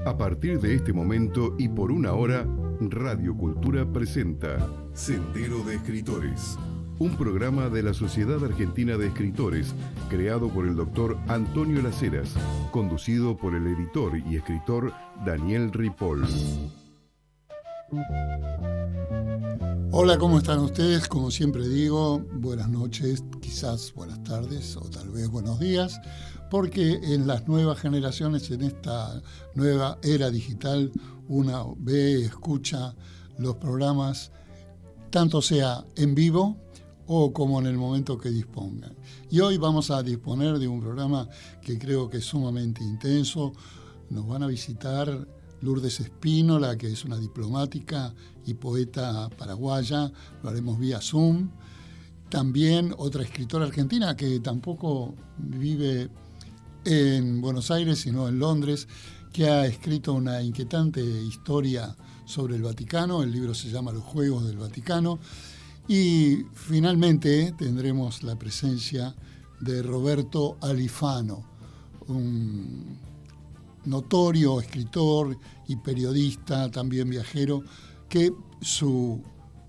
A partir de este momento y por una hora, Radio Cultura presenta Sendero de Escritores, un programa de la Sociedad Argentina de Escritores, creado por el doctor Antonio Las Heras, conducido por el editor y escritor Daniel Ripoll. Hola, ¿cómo están ustedes? Como siempre digo, buenas noches, quizás buenas tardes o tal vez buenos días, porque en las nuevas generaciones, en esta nueva era digital, uno ve, escucha los programas, tanto sea en vivo o como en el momento que dispongan. Y hoy vamos a disponer de un programa que creo que es sumamente intenso. Nos van a visitar Lourdes Espínola, que es una diplomática y poeta paraguaya, lo haremos vía Zoom. También otra escritora argentina que tampoco vive en Buenos Aires, sino en Londres, que ha escrito una inquietante historia sobre el Vaticano. El libro se llama Los Juegos del Vaticano. Y finalmente tendremos la presencia de Roberto Alifano, un notorio escritor y periodista, también viajero, que su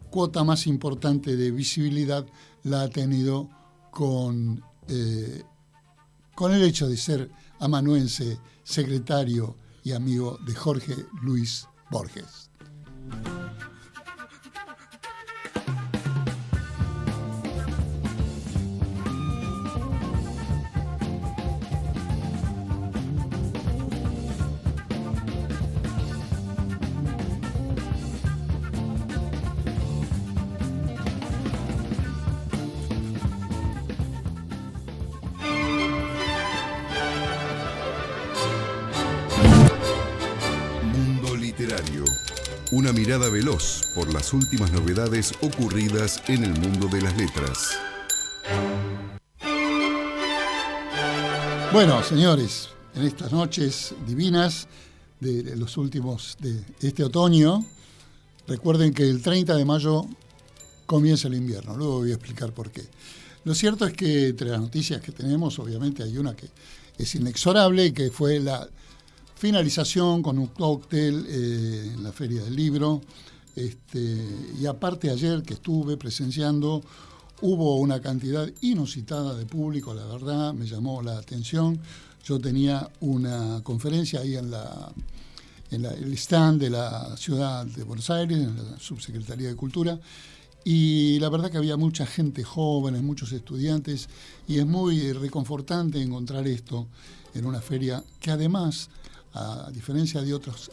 cuota más importante de visibilidad la ha tenido con el hecho de ser amanuense, secretario y amigo de Jorge Luis Borges. Una mirada veloz por las últimas novedades ocurridas en el mundo de las letras. Bueno, señores, en estas noches divinas de los últimos de este otoño, recuerden que el 30 de mayo comienza el invierno. Luego voy a explicar por qué. Lo cierto es que entre las noticias que tenemos, obviamente hay una que es inexorable y que fue la finalización con un cóctel en la Feria del Libro. Y aparte ayer que estuve presenciando, hubo una cantidad inusitada de público, la verdad, me llamó la atención. Yo tenía una conferencia ahí en el stand de la ciudad de Buenos Aires, en la Subsecretaría de Cultura, y la verdad que había mucha gente joven, muchos estudiantes, y es muy reconfortante encontrar esto en una feria que además, a diferencia de otros,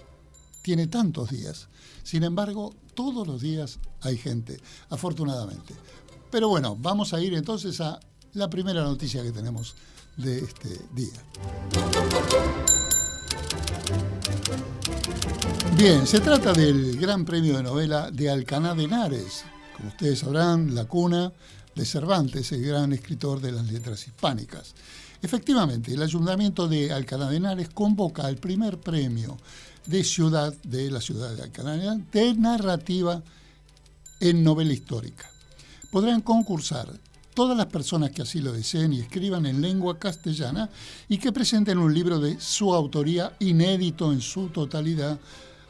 tiene tantos días. Sin embargo, todos los días hay gente, afortunadamente. Pero bueno, vamos a ir entonces a la primera noticia que tenemos de este día. Bien, se trata del Gran Premio de Novela de Alcaná de Henares. Como ustedes sabrán, la cuna de Cervantes, el gran escritor de las letras hispánicas. Efectivamente, el Ayuntamiento de Alcaná de Henares convoca al primer premio de la ciudad de Alcaná de Henares de narrativa en novela histórica. Podrán concursar todas las personas que así lo deseen y escriban en lengua castellana y que presenten un libro de su autoría inédito en su totalidad,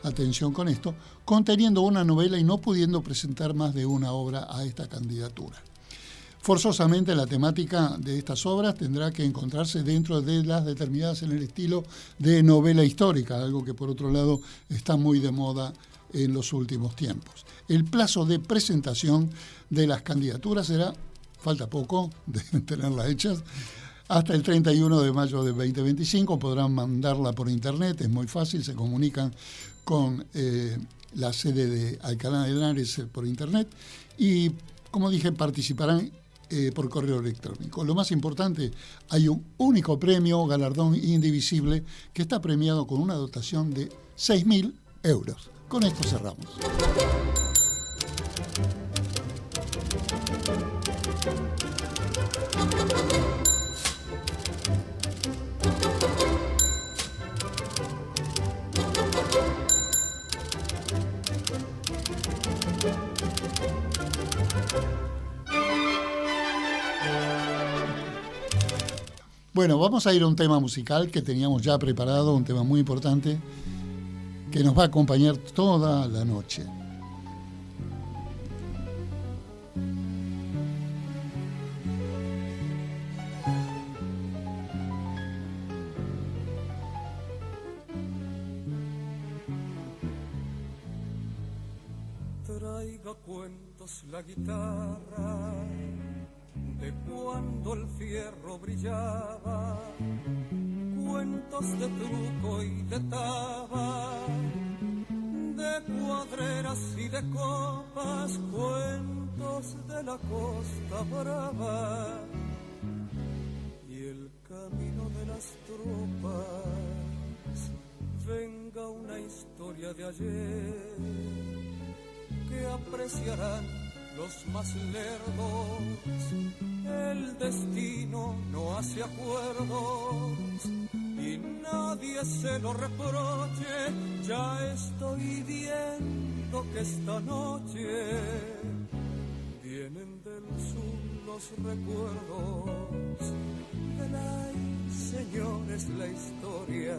atención con esto, conteniendo una novela y no pudiendo presentar más de una obra a esta candidatura. Forzosamente la temática de estas obras tendrá que encontrarse dentro de las determinadas en el estilo de novela histórica, algo que por otro lado está muy de moda en los últimos tiempos. El plazo de presentación de las candidaturas será, falta poco de tenerlas hechas, hasta el 31 de mayo de 2025. Podrán mandarla por internet, es muy fácil, se comunican con la sede de Alcaná de Henares por internet y, como dije, participarán por correo electrónico. Lo más importante, hay un único premio, galardón indivisible, que está premiado con una dotación de 6.000 euros. Con esto cerramos. Bueno, vamos a ir a un tema musical que teníamos ya preparado, un tema muy importante que nos va a acompañar toda la noche. Traiga cuentos la guitarra de cuando el fierro brillaba, cuentos de truco y de taba, de cuadreras y de copas, cuentos de la costa brava y el camino de las tropas. Venga una historia de ayer que apreciarán los más lerdos. El destino no hace acuerdos y nadie se lo reproche. Ya estoy viendo que esta noche vienen del sur los recuerdos. Ay, señores, la historia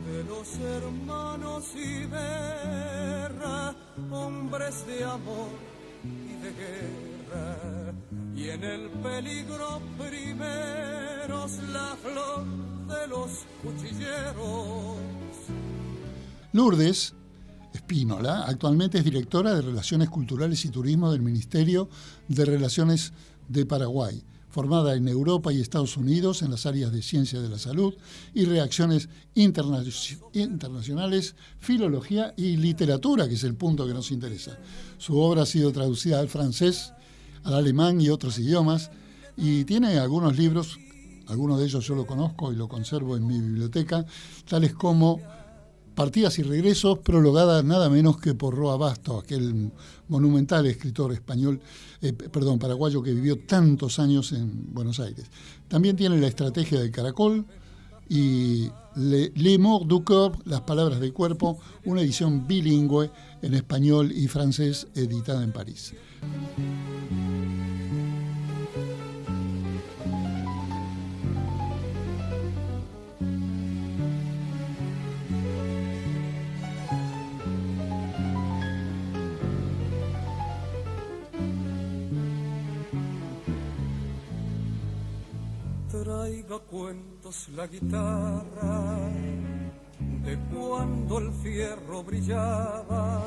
de los hermanos Iberra, hombres de amor y de guerra, y en el peligro primeros la flor de los cuchilleros. Lourdes Espínola actualmente es directora de Relaciones Culturales y Turismo del Ministerio de Relaciones de Paraguay, formada en Europa y Estados Unidos en las áreas de ciencia de la salud y relaciones internacionales, filología y literatura, que es el punto que nos interesa. Su obra ha sido traducida al francés, al alemán y otros idiomas, y tiene algunos libros, algunos de ellos yo lo conozco y lo conservo en mi biblioteca, tales como Partidas y regresos, prologada nada menos que por Roa Basto, aquel monumental escritor paraguayo que vivió tantos años en Buenos Aires. También tiene La estrategia del caracol y Les mots du corps, Las palabras del cuerpo, una edición bilingüe en español y francés editada en París. Traiga cuentos la guitarra de cuando el fierro brillaba,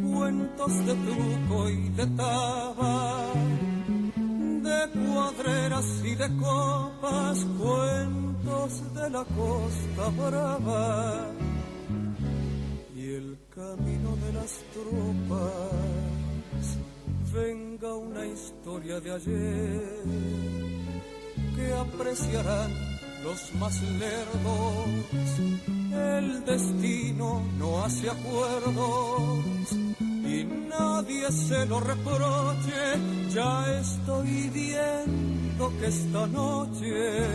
cuentos de truco y de taba, de cuadreras y de copas, cuentos de la costa brava y el camino de las tropas. Venga una historia de ayer que apreciarán los más lerdos. El destino no hace acuerdos y nadie se lo reproche. Ya estoy viendo que esta noche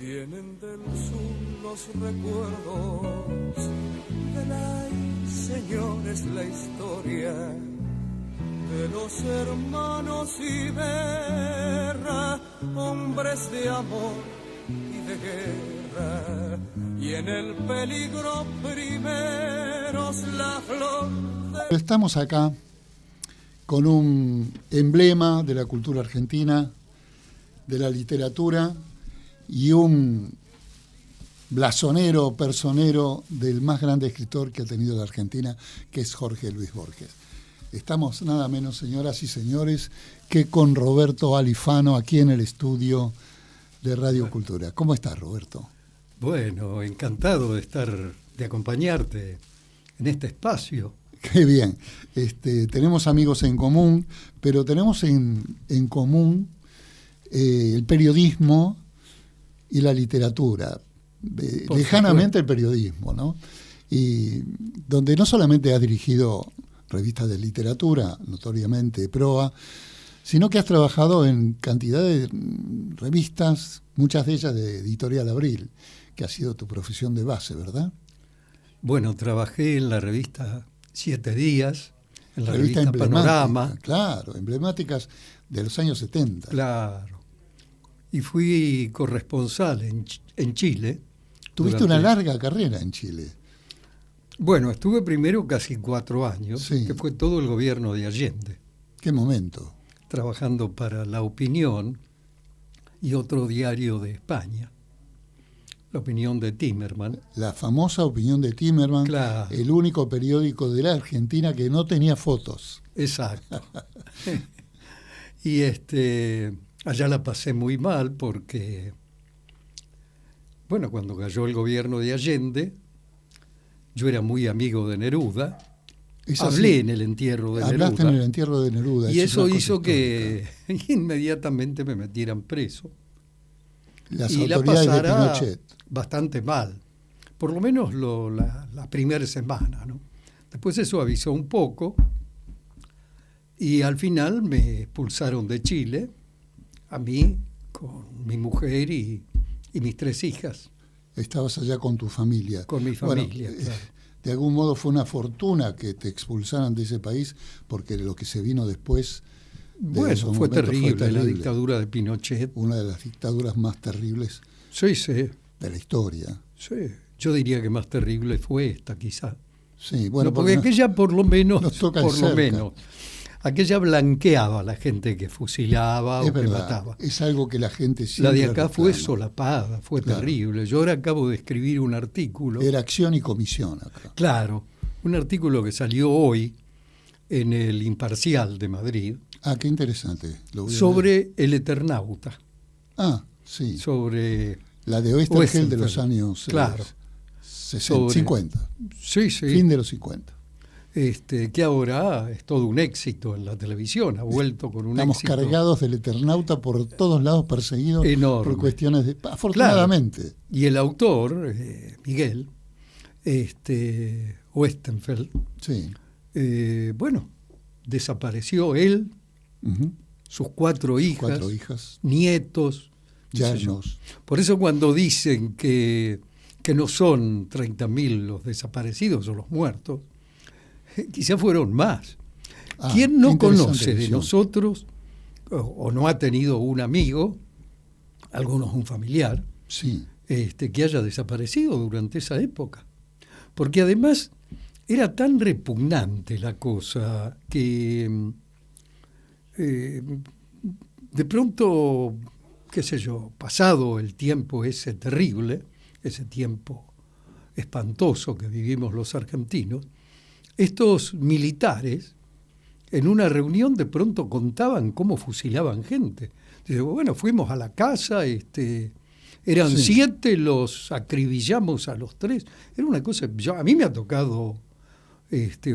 vienen del sur los recuerdos. Ay, señores, la historia de los hermanos Iberra, hombres de amor y de guerra, y en el peligro primeros la flor de... Estamos acá con un emblema de la cultura argentina, de la literatura, y un blasonero, personero del más grande escritor que ha tenido la Argentina, que es Jorge Luis Borges. Estamos nada menos, señoras y señores, que con Roberto Alifano aquí en el estudio de Radio Cultura. ¿Cómo estás, Roberto? Bueno, encantado de acompañarte en este espacio. Qué bien. Tenemos amigos en común, pero tenemos en común el periodismo y la literatura. Lejanamente el periodismo, ¿no? Y donde no solamente has dirigido revistas de literatura, notoriamente Proa, sino que has trabajado en cantidad de revistas, muchas de ellas de Editorial Abril, que ha sido tu profesión de base, ¿verdad? Bueno, trabajé en la revista 7 Días, en la revista revista Panorama. Claro, emblemáticas de los años 70. Claro. y fui corresponsal en Chile. Tuviste una larga carrera en Chile. Bueno, estuve primero casi 4 años, Sí. que fue todo el gobierno de Allende, ¿Qué momento? trabajando para La Opinión y otro diario de España, La Opinión de Timerman. La famosa Opinión de Timerman, Claro. el único periódico de la Argentina que no tenía fotos. Exacto. Y allá la pasé muy mal porque, bueno, cuando cayó el gobierno de Allende, yo era muy amigo de Neruda, Es así. hablé en el entierro de Hablaste Neruda, en el entierro de Neruda. y es eso una cosa hizo que histórica. inmediatamente me metieran preso Las y la autoridades de pasara Pinochet. bastante mal, por lo menos la primera semana, ¿no? Después se suavizó un poco y al final me expulsaron de Chile, a mí, con mi mujer y mis 3 hijas, Estabas allá con tu familia. con mi Bueno, familia. Claro. de algún modo fue una fortuna que te expulsaran de ese país, porque lo que se vino después de Bueno, esos fue momentos terrible, la dictadura de Pinochet. Una de las dictaduras más terribles Sí, sí, de la historia. sí. Yo diría que más terrible fue esta, quizá. Sí, bueno, No, porque no- aquella por lo menos, nos toca de por lo cerca. menos, aquella blanqueaba a la gente que fusilaba es o que verdad, mataba. es algo que la gente La siempre de acá fue reclama. solapada, fue Claro. terrible. Yo ahora acabo de escribir un artículo, Era acción y comisión acá. claro, un artículo que salió hoy en el Imparcial de Madrid, Ah, qué interesante. Lo voy a leer. sobre el Eternauta, Ah, sí. sobre... La de Oestergel de Oestergel. los años Claro. 60, Sobre- 50. Sí, sí. Fin de los 50. Que ahora es todo un éxito en la televisión, ha vuelto con un Estamos éxito. cargados del Eternauta por todos lados, perseguidos Enorme. por cuestiones de... Afortunadamente. Y el autor, Miguel Westenfeld, Sí. bueno, desapareció él, Ujú. sus 4 hijas, 4 hijas, nietos, qué sé yo. yernos. Por eso cuando dicen que no son 30.000 los desaparecidos o los muertos, quizá fueron más. Ah, ¿Quién qué no interesante conoce de visión. nosotros o no ha tenido un amigo, algunos un familiar, Sí. que haya desaparecido durante esa época? Porque además era tan repugnante la cosa que de pronto, qué sé yo, pasado el tiempo ese terrible, ese tiempo espantoso que vivimos los argentinos, estos militares en una reunión de pronto contaban cómo fusilaban gente. Dice, bueno, fuimos a la casa, eran Sí. 7, los acribillamos a los 3. Era una cosa, a mí me ha tocado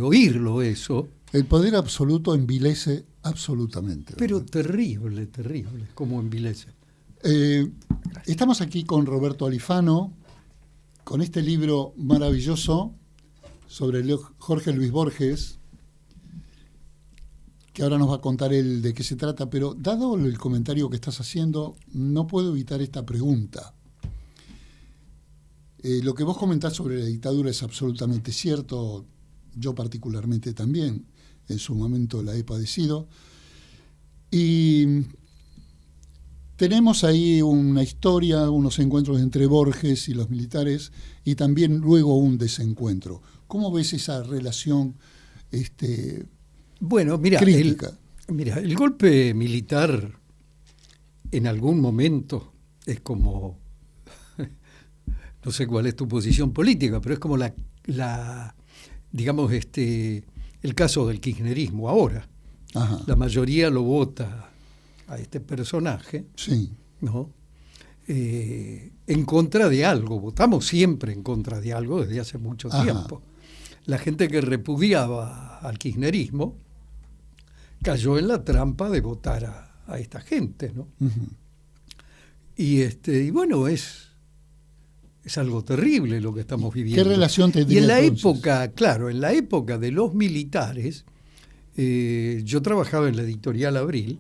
oírlo eso, El poder absoluto envilece absolutamente. pero ¿verdad? terrible, terrible, como envilece. Estamos aquí con Roberto Alifano, con este libro maravilloso sobre Jorge Luis Borges, que ahora nos va a contar él de qué se trata, pero dado el comentario que estás haciendo, no puedo evitar esta pregunta. Lo que vos comentás sobre la dictadura es absolutamente cierto, yo particularmente también, en su momento la he padecido, y tenemos ahí una historia, unos encuentros entre Borges y los militares, y también luego un desencuentro. ¿Cómo ves esa relación Bueno, mira, crítica? el golpe militar en algún momento es como, no sé cuál es tu posición política, pero es como digamos, el caso del kirchnerismo ahora. Ajá. La mayoría lo vota a este personaje, Sí, ¿no? En contra de algo. Votamos siempre en contra de algo desde hace mucho Ajá. tiempo. La gente que repudiaba al kirchnerismo cayó en la trampa de votar a esta gente, ¿no? ujú. Y bueno, es algo terrible lo que estamos viviendo. ¿Qué relación Y tendría en la entonces? época, claro, en la época de los militares, yo trabajaba en la editorial Abril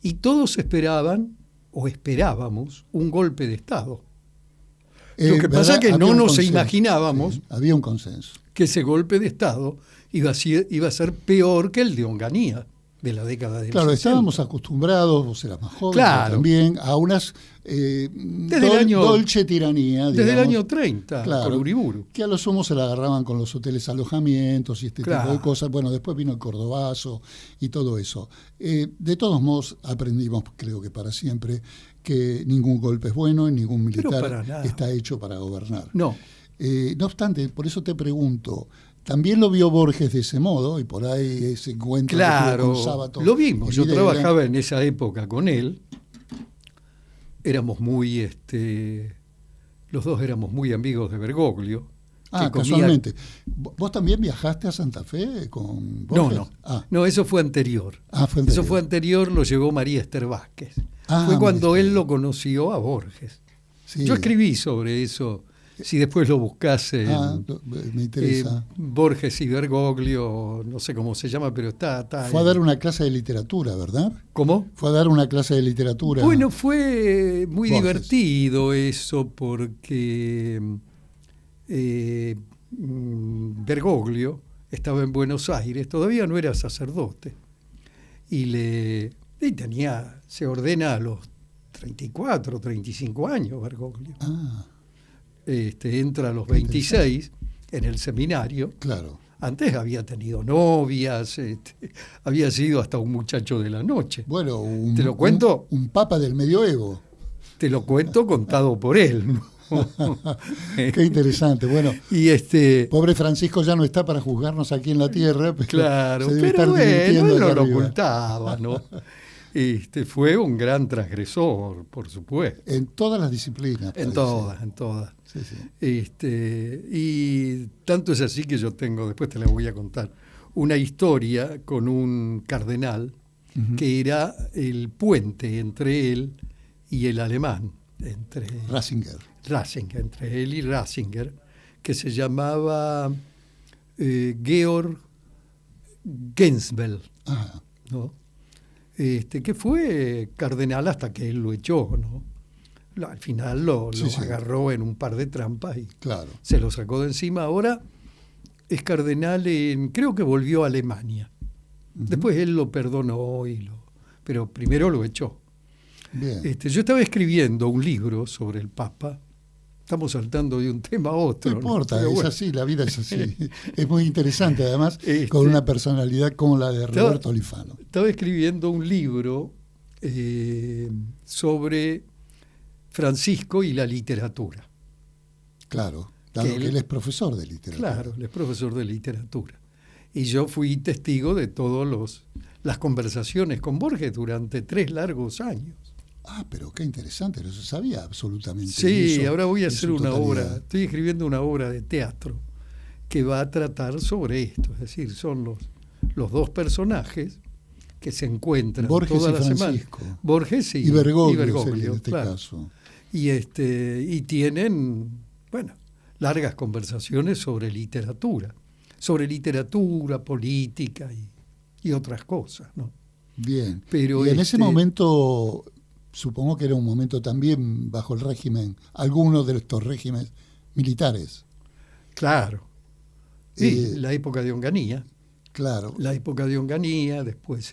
y todos esperaban o esperábamos un golpe de Estado. Lo que pasa es que Había no un nos consenso, imaginábamos sí, había un consenso. que ese golpe de Estado iba a ser peor que el de Onganía. de la década del Claro, 60. estábamos acostumbrados, vos eras más joven Claro. también, a unas dolce tiranía, Desde el digamos, año 30, claro, con Uriburu. que a lo sumo se la agarraban con los hoteles alojamientos y este tipo Claro. de cosas. Bueno, después vino el cordobazo y todo eso. De todos modos, aprendimos, creo que para siempre, que ningún golpe es bueno y ningún Pero para militar nada. está hecho para gobernar. No, No obstante, por eso te pregunto, ¿también lo vio Borges de ese modo? Y por ahí ese encuentro que tuvo claro, con Sábato lo vimos. en Yo Videla. trabajaba en esa época con él. Éramos muy, los dos éramos muy amigos de Bergoglio. Ah, que comía- casualmente. ¿Vos también viajaste a Santa Fe con No, Borges? no. Ah, No, eso fue anterior. fue anterior. Eso fue anterior, lo llevó María Esther Vázquez. Ah, Fue cuando María él Esther. lo conoció a Borges. Sí. Yo escribí sobre eso. Si después lo buscas en Me interesa. Borges y Bergoglio, no sé cómo se llama, pero está Fue a dar una clase de literatura, ¿verdad? ¿Cómo? Fue a dar una clase de literatura. Bueno, fue muy Borges. divertido eso porque Bergoglio estaba en Buenos Aires, todavía no era sacerdote, y se ordena a los 34, 35 años Bergoglio. Ah, Entra a los 26 en el seminario. claro. Antes había tenido novias, había sido hasta un muchacho de la noche. Bueno, ¿Te lo cuento? Un papa del medioevo. Te lo cuento contado por él, ¿no? Qué interesante. Bueno, Y pobre Francisco ya no está para juzgarnos aquí en la tierra. Pero claro, se debe pero estar divirtiendo él no allá lo arriba. ocultaba, ¿no? Fue un gran transgresor, por supuesto. En todas las disciplinas. En parece. todas. Sí, sí. Y tanto es así que yo tengo, después te la voy a contar, una historia con un cardenal Ujú. que era el puente entre él y el alemán, entre Ratzinger. entre él y Ratzinger, que se llamaba Georg Gensbell, Ah, ¿no? Que fue cardenal hasta que él lo echó, ¿no? Al final lo Sí, sí. agarró en un par de trampas y claro. se lo sacó de encima. Ahora es cardenal creo que volvió a Alemania. Ujú. Después él lo perdonó, pero primero lo echó. Bien. Yo estaba escribiendo un libro sobre el Papa. Estamos saltando de un tema a otro. No importa, Pero es bueno. así, la vida es así. Es muy interesante, además, Este- con una personalidad como la de Estaba- Roberto Alifano. Estaba escribiendo un libro sobre Francisco y la literatura. Claro, dado que que él- él es profesor de literatura. Claro, él es profesor de literatura. Y yo fui testigo de todas las conversaciones con Borges durante 3 largos años. Ah, pero qué interesante, no se sabía absolutamente Sí, eso ahora voy a en hacer su una totalidad. obra, estoy escribiendo una obra de teatro que va a tratar sobre esto. Es decir, son los dos personajes que se encuentran Borges toda y la semana. Francisco. Borges Y Bergoglio, Bergoglio, sería en este claro. caso. Y tienen, bueno, largas conversaciones sobre literatura, política y otras cosas, ¿no? Bien. Pero y en ese momento, supongo que era un momento también bajo el régimen, algunos de estos regímenes militares. Claro. Sí, Eh, la época de Onganía. Claro. Después,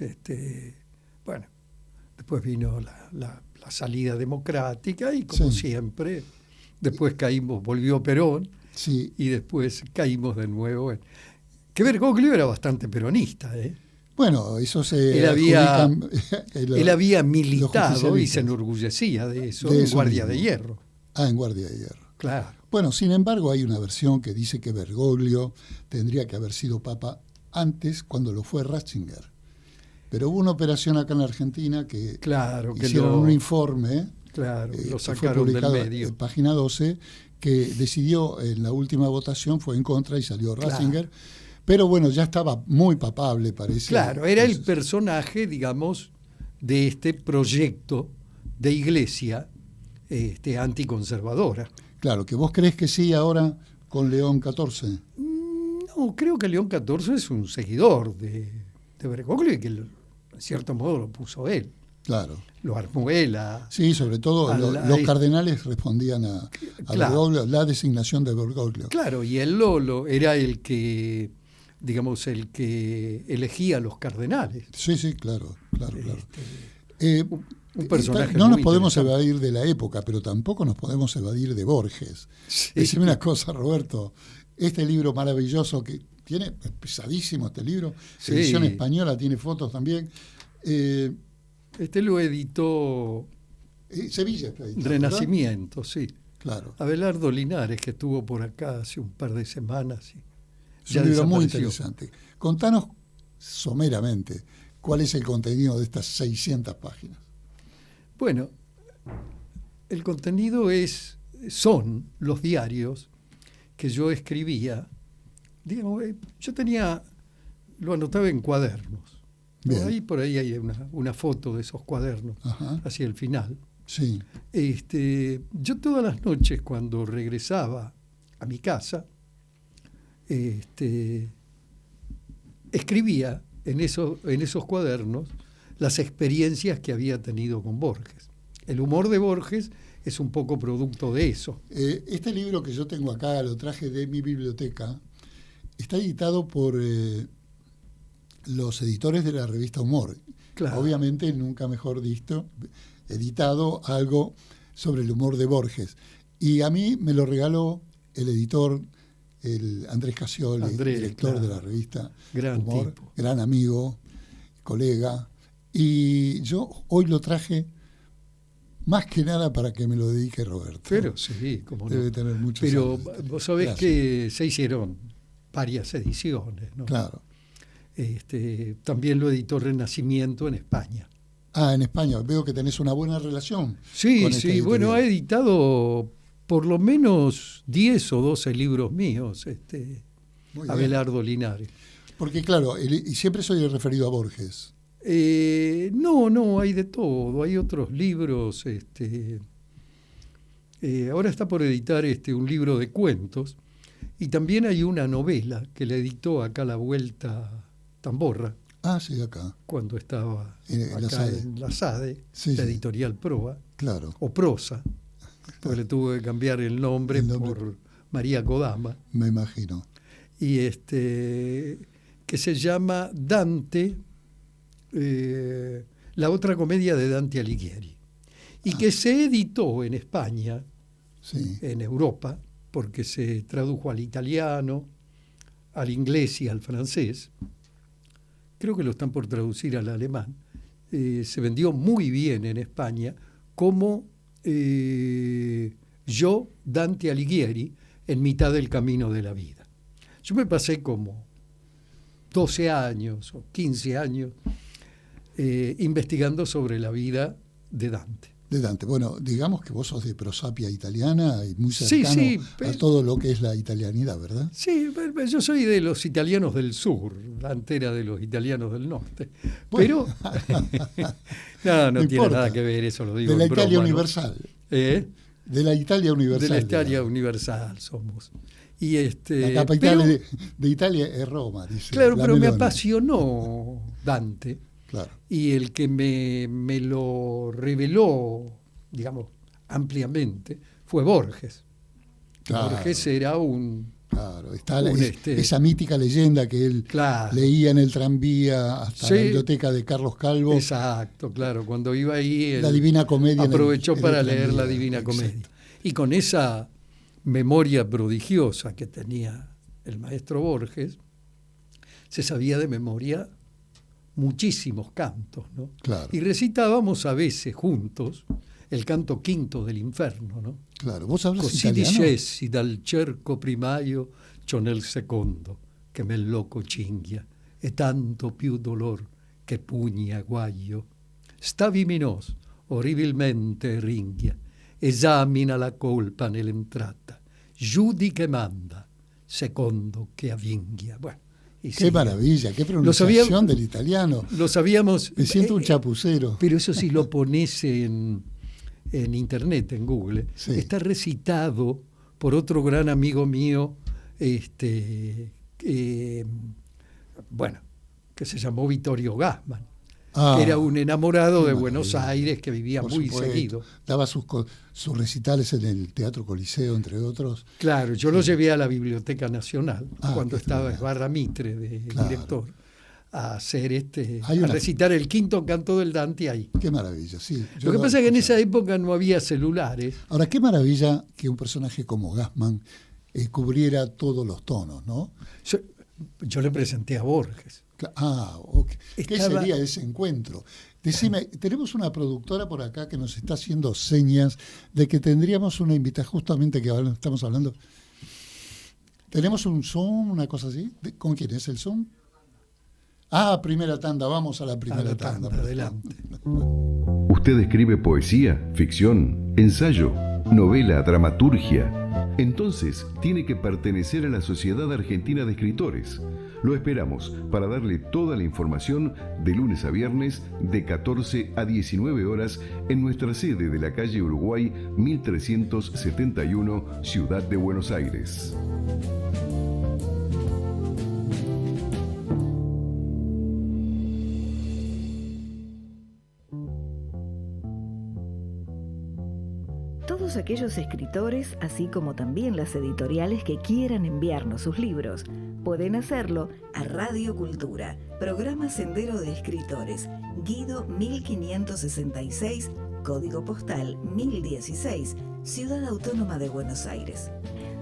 después vino la salida democrática y como Sí. siempre, después volvió Perón Sí. y después caímos de nuevo que Bergoglio era bastante peronista, ¿eh? Bueno, eso se Él había- adjudican, Él había los militado y oficialistas. se enorgullecía de eso, De en eso Guardia mismo. de Hierro. en Guardia de Hierro. Claro. Bueno, sin embargo, hay una versión que dice que Bergoglio tendría que haber sido papa antes, cuando lo fue Ratzinger. Pero hubo una operación acá en la Argentina que Claro, que hicieron un informe, claro, que lo fue sacaron del publicado medio. en página 12, que decidió en la última votación, fue en contra y salió Claro. Ratzinger. Pero bueno, ya estaba muy papable, parece. Claro, era el Entonces, personaje, digamos, de este proyecto de iglesia anticonservadora. Claro, que vos crees que sí ahora con León XIV. No, creo que León XIV es un seguidor de Bergoglio y que en cierto modo lo puso él. Claro. Lo armó él Sí, sobre todo los este- cardenales respondían a Claro. Bergoglio, la designación de Bergoglio. Claro, y él era el que digamos, el que elegía a los cardenales. Sí, sí, claro. Un personaje no nos muy podemos interesante. evadir de la época, pero tampoco nos podemos evadir de Borges. Sí. Decime una cosa, Roberto. Este libro maravilloso que tiene, es pesadísimo este libro, Sí. edición española, tiene fotos también. Este lo editó Sevilla está editado, Renacimiento, sí. ¿verdad? Claro. Abelardo Linares, que estuvo por acá hace un par de semanas. Y Es ya un libro muy desapareció. interesante. Contanos someramente cuál es el contenido de estas 600 páginas. Bueno, el contenido son los diarios que yo escribía. Digamos, yo lo anotaba en cuadernos. Bien. Por ahí hay una foto de esos cuadernos Ajá. hacia el final. Sí. Yo todas las noches cuando regresaba a mi casa, escribía en esos cuadernos las experiencias que había tenido con Borges. El humor de Borges es un poco producto de eso. Este libro que yo tengo acá, lo traje de mi biblioteca, está editado por los editores de la revista Humor. Claro. Obviamente, nunca mejor dicho, editado algo sobre el humor de Borges. Y a mí me lo regaló el editor, el Andrés Casioli, Andrés, director claro. de la revista Gran Humor, tipo. gran amigo, colega. Y yo hoy lo traje más que nada para que me lo dedique Roberto. Pero sí, como no. Debe tener muchos Pero años. vos sabés Gracias. que se hicieron varias ediciones, ¿no? Claro. También lo editó Renacimiento en España. En España. Veo que tenés una buena relación. Sí, con esta sí, editorial. bueno, ha editado por lo menos 10 o 12 libros míos, Muy bien. Abelardo Linares. Porque claro, y siempre soy referido a Borges. No, hay de todo. Hay otros libros. Ahora está por editar un libro de cuentos. Y también hay una novela que le editó acá a la vuelta Tamborra, Sí, acá. cuando estaba En la acá SADE. en la SADE, Sí, la sí. editorial Proa, Claro. o Prosa, porque le tuvo que cambiar el nombre, El nombre. por María Kodama, Me imagino. y que se llama Dante, la otra comedia de Dante Alighieri, y que se editó en España, Sí. en Europa, porque se tradujo al italiano, al inglés y al francés. Creo que lo están por traducir al alemán. Se vendió muy bien en España como Yo, Dante Alighieri, en mitad del camino de la vida. Yo me pasé como 12 años o 15 años investigando sobre la vida de Dante. De Dante. Bueno, digamos que vos sos de prosapia italiana y muy Sí, cercano sí, a pero- todo lo que es la italianidad, ¿verdad? Sí, yo soy de los italianos del sur, Dante era de los italianos del norte. Bueno. Pero no No tiene importa. nada que ver, eso lo digo De la en Italia broma, ¿no? universal. ¿Eh? De la Italia universal. De la Italia digamos. universal somos. Y La capital pero- de Italia es Roma, dice. claro, la pero me Meloni. apasionó Dante, Claro. y el que me lo reveló, digamos, ampliamente, fue Borges. Claro. Borges era un... Claro, está esa mítica leyenda que él Claro. leía en el tranvía hasta Sí. la biblioteca de Carlos Calvo. Exacto, claro. Cuando iba ahí, La él Divina Comedia. en el- aprovechó en el para leer tranvía. la Divina Exacto. Comedia. Y con esa memoria prodigiosa que tenía el maestro Borges, se sabía de memoria muchísimos cantos, ¿no? Claro. Y recitábamos a veces juntos el canto quinto del Inferno, ¿no? Claro, vos hablas Così italiano. discesi dal cerco primaio, c'ho nel secondo, che me loco cinghia, e tanto più dolor che pugni aguaglio. Staviminos, orribilmente ringhia, esamina la colpa nell'entrata, giudica e manda, secondo che avvinghia. Bueno, y Qué sigue. maravilla, qué Lo sabía- pronunciación del italiano. Lo sabíamos. Me siento un chapucero. Pero eso si lo pones en internet, en Google, Sí. está recitado por otro gran amigo mío, bueno, que se llamó Vittorio Gassman. que era un enamorado de qué Buenos maravilla. Aires, que vivía Por muy supuesto. seguido. Daba sus recitales en el Teatro Coliseo, entre otros. Claro, yo lo llevé a la Biblioteca Nacional cuando qué estaba extraordinario. Esbarra Mitre de Claro. director, a hacer Hay a una- recitar el quinto canto del Dante ahí. Qué maravilla, sí. Yo Lo que pasa es que en escuchaba. esa época no había celulares. Ahora, qué maravilla que un personaje como Gassman cubriera todos los tonos, ¿no? Yo le presenté a Borges. Ok. ¿Qué Estaba- sería ese encuentro? Decime, tenemos una productora por acá que nos está haciendo señas de que tendríamos una invitada, justamente que ahora estamos hablando. ¿Tenemos un Zoom, una cosa así? ¿Con quién es el Zoom? Primera tanda, vamos a la primera tanda. por favor. Adelante. ¿Usted escribe poesía, ficción, ensayo, novela, dramaturgia? Entonces tiene que pertenecer a la Sociedad Argentina de Escritores. Lo esperamos para darle toda la información de lunes a viernes de 14 a 19 horas en nuestra sede de la calle Uruguay 1371, Ciudad de Buenos Aires. Todos aquellos escritores, así como también las editoriales que quieran enviarnos sus libros, pueden hacerlo a Radio Cultura, programa Sendero de Escritores, Guido 1566, código postal 1016, Ciudad Autónoma de Buenos Aires.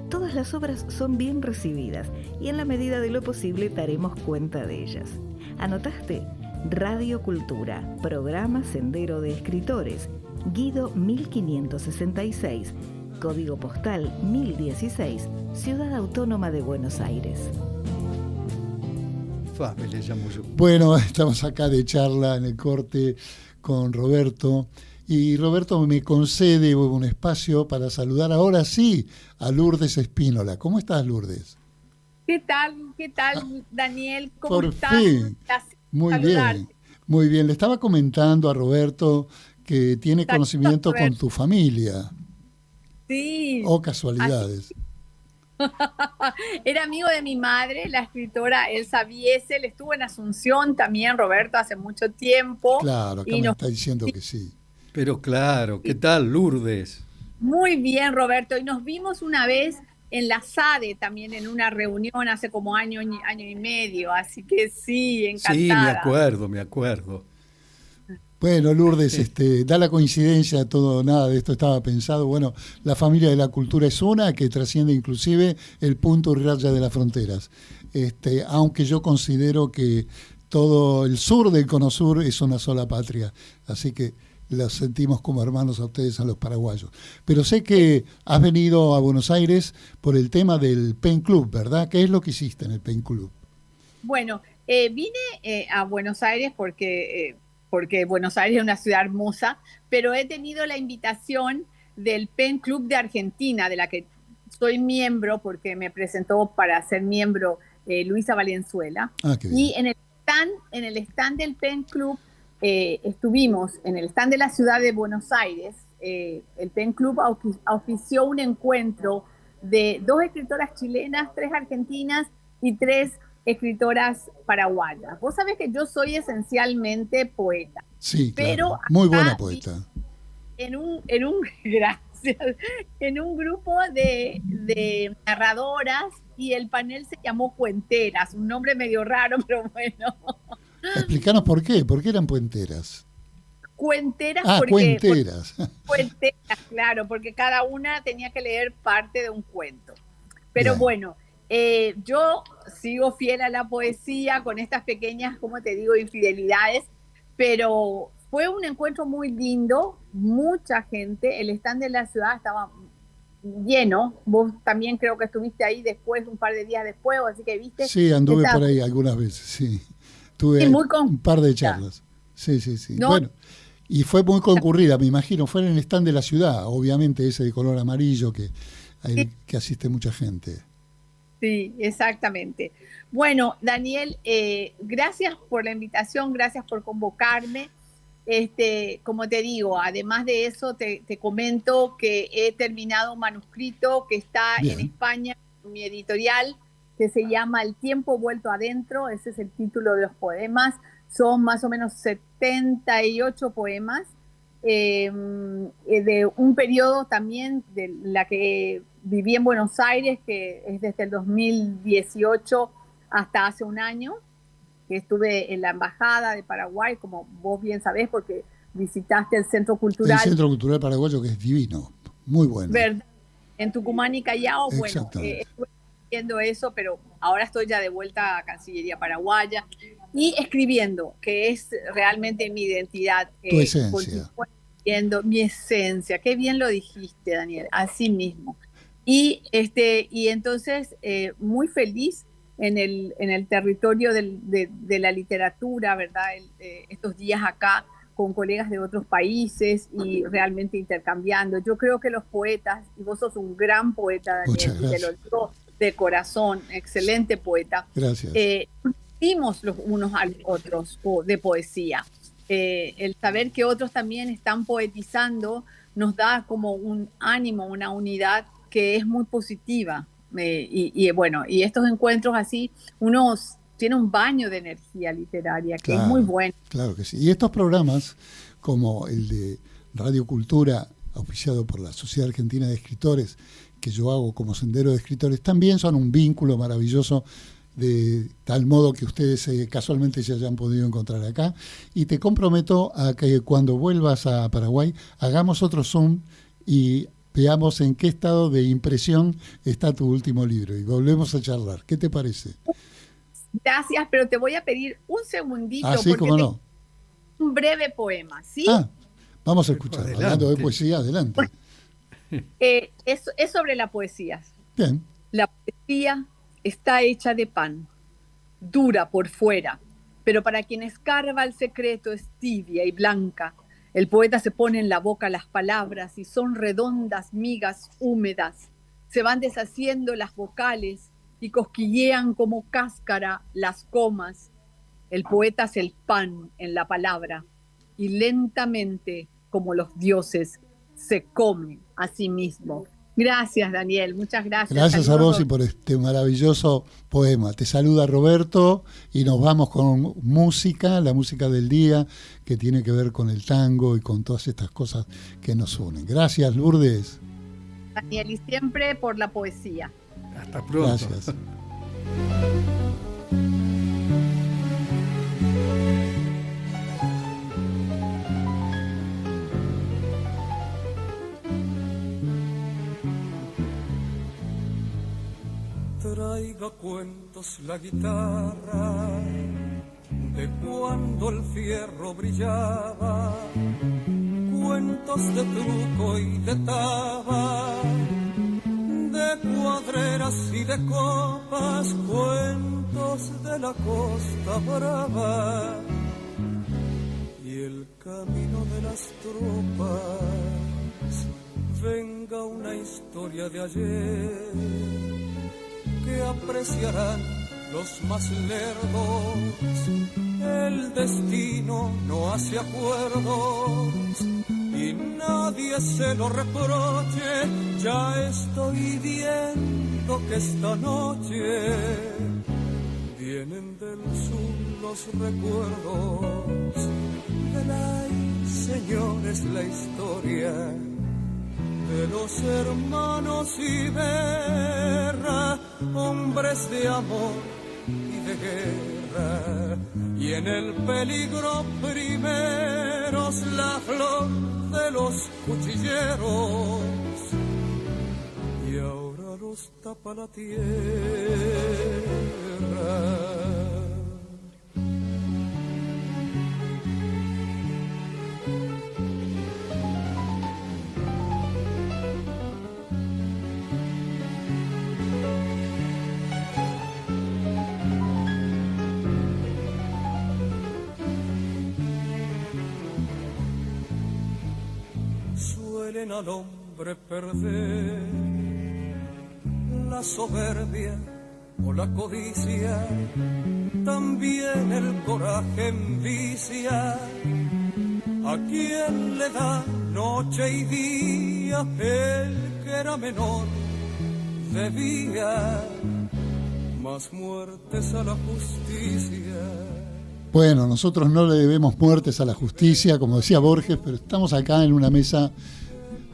Todas las obras son bien recibidas y en la medida de lo posible daremos cuenta de ellas. ¿Anotaste? Radio Cultura, programa Sendero de Escritores, Guido 1566, código postal 1016, Ciudad Autónoma de Buenos Aires. Me le llamo yo. Bueno, estamos acá de charla en el corte con Roberto. Y Roberto me concede un espacio para saludar ahora sí a Lourdes Espínola. ¿Cómo estás, Lourdes? ¿Qué tal, Daniel? ¿Cómo Por estás? fin. Placer Muy saludarte. bien, muy bien. Le estaba comentando a Roberto que tiene Saludos, conocimiento con Roberto. tu familia. Sí, Oh, casualidades. era amigo de mi madre, la escritora Elsa Biesel. Estuvo en Asunción también, Roberto, hace mucho tiempo. Claro, acá Y me nos- está diciendo que sí. Pero claro, ¿qué tal, Lourdes? Muy bien, Roberto. Y nos vimos una vez en la SADE también en una reunión hace como año y medio. Así que sí, encantada. Sí, me acuerdo. Bueno, Lourdes, da la coincidencia, todo, nada de esto estaba pensado. Bueno, la familia de la cultura es una que trasciende inclusive el punto y raya de las fronteras. Aunque yo considero que todo el sur del Cono Sur es una sola patria. Así que los sentimos como hermanos a ustedes, a los paraguayos. Pero sé que has venido a Buenos Aires por el tema del Pen Club, ¿verdad? ¿Qué es lo que hiciste en el Pen Club? Bueno, vine a Buenos Aires porque Buenos Aires es una ciudad hermosa, pero he tenido la invitación del Pen Club de Argentina, de la que soy miembro, porque me presentó para ser miembro Luisa Valenzuela. Qué bien. Y en el stand del Pen Club estuvimos, en el stand de la ciudad de Buenos Aires, el Pen Club auspició un encuentro de 2 escritoras chilenas, 3 argentinas y 3 escritoras paraguayas. Vos sabés que yo soy esencialmente poeta. Sí, pero claro. Muy buena acá, poeta. Gracias, en un grupo de narradoras, y el panel se llamó Cuenteras, un nombre medio raro, pero bueno. Explícanos por qué eran puenteras. Cuenteras Cuenteras. Cuenteras, claro, porque cada una tenía que leer parte de un cuento. Pero Bien. bueno, yo sigo fiel a la poesía con estas pequeñas, como te digo, infidelidades, pero fue un encuentro muy lindo, mucha gente, el stand de la ciudad estaba lleno, vos también creo que estuviste ahí después, un par de días después, así que viste. Sí, anduve Estaba por ahí algunas veces, sí. Tuve muy un par de charlas. Sí. No. Bueno, y fue muy concurrida, me imagino. Fue en el stand de la ciudad, obviamente ese de color amarillo que asiste mucha gente. Sí, exactamente. Bueno, Daniel, gracias por la invitación, gracias por convocarme. Como te digo, además de eso, te comento que he terminado un manuscrito que está Bien. en España, en mi editorial, que se llama El tiempo vuelto adentro. Ese es el título de los poemas. Son más o menos 70 78 poemas, de un periodo también de la que viví en Buenos Aires, que es desde el 2018 hasta hace un año, que estuve en la Embajada de Paraguay, como vos bien sabés, porque visitaste el Centro Cultural. El Centro Cultural Paraguayo, que es divino, muy bueno. ¿Verdad? En Tucumán y Callao, bueno, Exactamente. estuve haciendo eso, pero ahora estoy ya de vuelta a Cancillería Paraguaya y escribiendo, que es realmente mi identidad. Tu esencia. Escribiendo mi esencia. Qué bien lo dijiste, Daniel, así mismo. Y entonces, muy feliz en el territorio de la literatura, ¿verdad? Estos días acá, con colegas de otros países y realmente intercambiando. Yo creo que los poetas, y vos sos un gran poeta, Daniel, Muchas gracias. te lo digo de corazón, excelente poeta. Gracias. Dimos los unos a los otros de poesía. El saber que otros también están poetizando nos da como un ánimo, una unidad que es muy positiva. Y estos encuentros así, uno tiene un baño de energía literaria que es muy bueno. Claro que sí. Y estos programas, como el de Radio Cultura, auspiciado por la Sociedad Argentina de Escritores, que yo hago como Sendero de Escritores, también son un vínculo maravilloso, de tal modo que ustedes casualmente se hayan podido encontrar acá. Y te comprometo a que cuando vuelvas a Paraguay hagamos otro Zoom y veamos en qué estado de impresión está tu último libro y volvemos a charlar. ¿Qué te parece? Gracias, pero te voy a pedir un segundito. Ah, sí, porque cómo no. Un breve poema, ¿sí? Vamos a escuchar. Adelante. Hablando de poesía, adelante. Es sobre la poesía. Bien. La poesía está hecha de pan, dura por fuera, pero para quien escarba el secreto es tibia y blanca. El poeta se pone en la boca las palabras y son redondas migas húmedas. Se van deshaciendo las vocales y cosquillean como cáscara las comas. El poeta es el pan en la palabra y lentamente, como los dioses, se come a sí mismo. Gracias, Daniel, muchas gracias. Gracias a vos y por este maravilloso poema. Te saluda Roberto y nos vamos con música, la música del día, que tiene que ver con el tango y con todas estas cosas que nos unen. Gracias, Lourdes. Daniel, y siempre por la poesía. Hasta pronto. Gracias. Traiga cuentos la guitarra de cuando el fierro brillaba, cuentos de truco y de taba, de cuadreras y de copas, cuentos de la costa brava y el camino de las tropas. Venga una historia de ayer que apreciarán los más lerdos. El destino no hace acuerdos y nadie se lo reproche. Ya estoy viendo que esta noche vienen del sur los recuerdos del ay, señores, la historia de los hermanos Iberra, hombres de amor y de guerra, y en el peligro primeros la flor de los cuchilleros, y ahora los tapa la tierra. Suelen al hombre perder la soberbia o la codicia, también el coraje envicia a quien le da noche y día. El que era menor debía más muertes a la justicia Bueno, nosotros no le debemos muertes a la justicia, como decía Borges, pero estamos acá en una mesa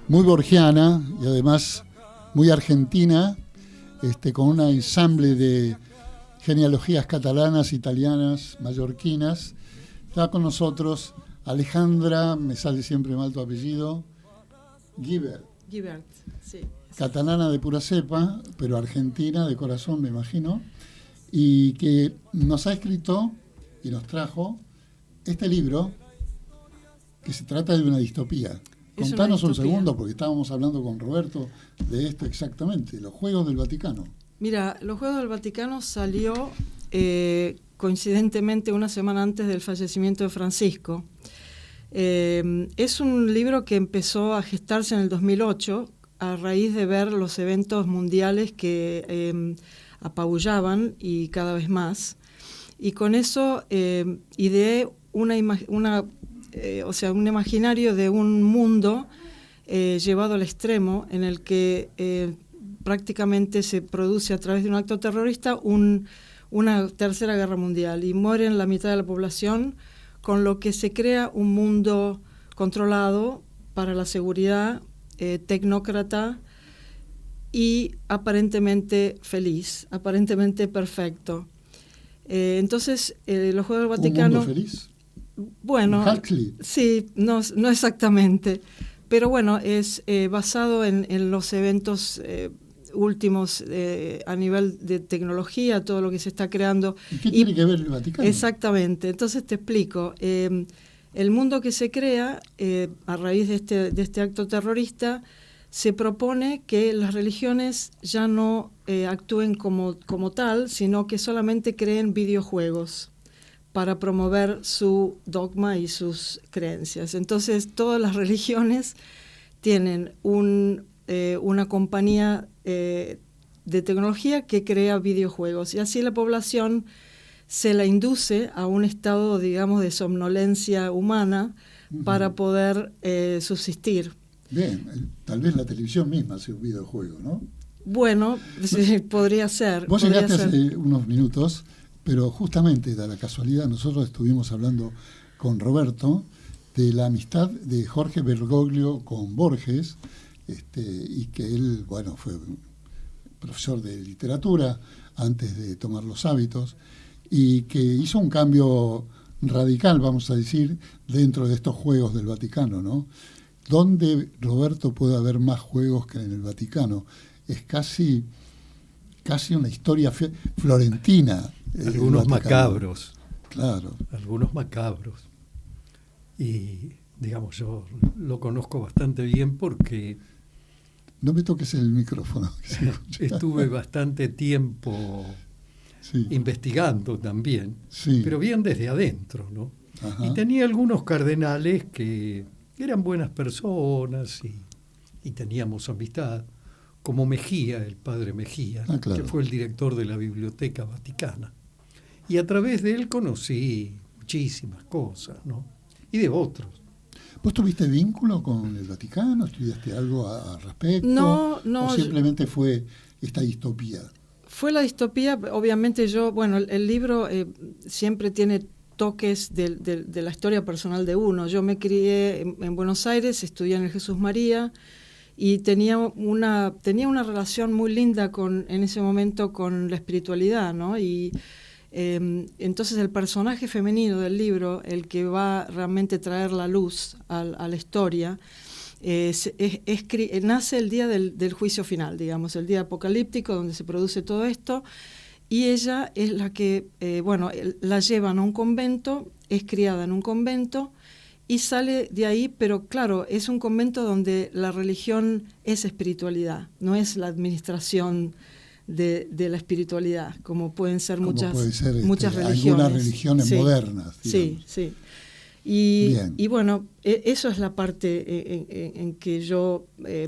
muy borgiana y además muy argentina, con un ensamble de genealogías catalanas, italianas, mallorquinas. Está con nosotros Alejandra, me sale siempre mal tu apellido, Guibert, sí. Catalana de pura cepa, pero argentina de corazón, me imagino, y que nos ha escrito y nos trajo este libro que se trata de una distopía. Contanos un segundo, porque estábamos hablando con Roberto de esto exactamente, los Juegos del Vaticano. Mira, los Juegos del Vaticano salió coincidentemente una semana antes del fallecimiento de Francisco. Es un libro que empezó a gestarse en el 2008 a raíz de ver los eventos mundiales que apabullaban y cada vez más. Y con eso ideé un imaginario de un mundo llevado al extremo en el que prácticamente se produce a través de un acto terrorista una tercera guerra mundial y mueren la mitad de la población, con lo que se crea un mundo controlado para la seguridad, tecnócrata y aparentemente feliz, aparentemente perfecto. Entonces, los Juegos del Vaticano... ¿Un mundo feliz? Bueno, sí, no exactamente, pero bueno, es basado en los eventos últimos a nivel de tecnología, todo lo que se está creando. ¿Y qué tiene que ver el Vaticano? Exactamente, entonces te explico. El mundo que se crea a raíz de este acto terrorista se propone que las religiones ya no actúen como tal, sino que solamente creen videojuegos para promover su dogma y sus creencias. Entonces, todas las religiones tienen una compañía de tecnología que crea videojuegos, y así la población se la induce a un estado, digamos, de somnolencia humana para poder subsistir. Bien, tal vez la televisión misma hace un videojuego, ¿no? Bueno, sí, podría ser. Vos llegaste hace unos minutos, pero justamente de la casualidad nosotros estuvimos hablando con Roberto de la amistad de Jorge Bergoglio con Borges, y que él, bueno, fue profesor de literatura antes de tomar los hábitos, y que hizo un cambio radical, vamos a decir, dentro de estos Juegos del Vaticano, ¿no? ¿Dónde, Roberto, puede haber más juegos que en el Vaticano? Es casi una historia florentina. Algunos macabros. Claro. Algunos macabros. Y, digamos, yo lo conozco bastante bien porque... No me toques el micrófono. Estuve bastante tiempo investigando también, pero bien desde adentro, ¿no? Ajá. Y tenía algunos cardenales que eran buenas personas y teníamos amistad, como Mejía, el padre Mejía, que fue el director de la Biblioteca Vaticana. Y a través de él conocí muchísimas cosas, ¿no? Y de otros. ¿Vos tuviste vínculo con el Vaticano? ¿Estudiaste algo al respecto? No. ¿O simplemente fue esta distopía? Fue la distopía, obviamente el libro siempre tiene toques de la historia personal de uno. Yo me crié en Buenos Aires, estudié en el Jesús María y tenía una relación muy linda en ese momento con la espiritualidad, ¿no? Y entonces el personaje femenino del libro, el que va realmente a traer la luz a la historia, nace el día del juicio final, digamos, el día apocalíptico donde se produce todo esto, y ella es la que, la llevan a un convento, es criada en un convento y sale de ahí, pero claro, es un convento donde la religión es espiritualidad, no es la administración de la espiritualidad, como pueden ser muchas religiones. Algunas religiones modernas. Digamos. Sí. Y bueno, eso es la parte en que yo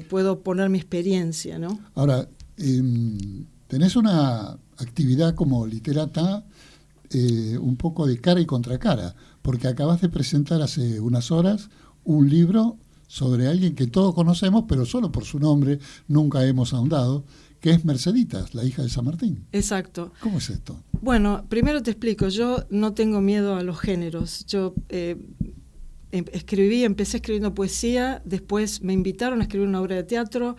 puedo poner mi experiencia, ¿no? Ahora, tenés una actividad como literata un poco de cara y contracara, porque acabas de presentar hace unas horas un libro sobre alguien que todos conocemos, pero solo por su nombre nunca hemos ahondado, que es Merceditas, la hija de San Martín. Exacto. ¿Cómo es esto? Bueno, primero te explico, yo no tengo miedo a los géneros. Yo empecé escribiendo poesía, después me invitaron a escribir una obra de teatro,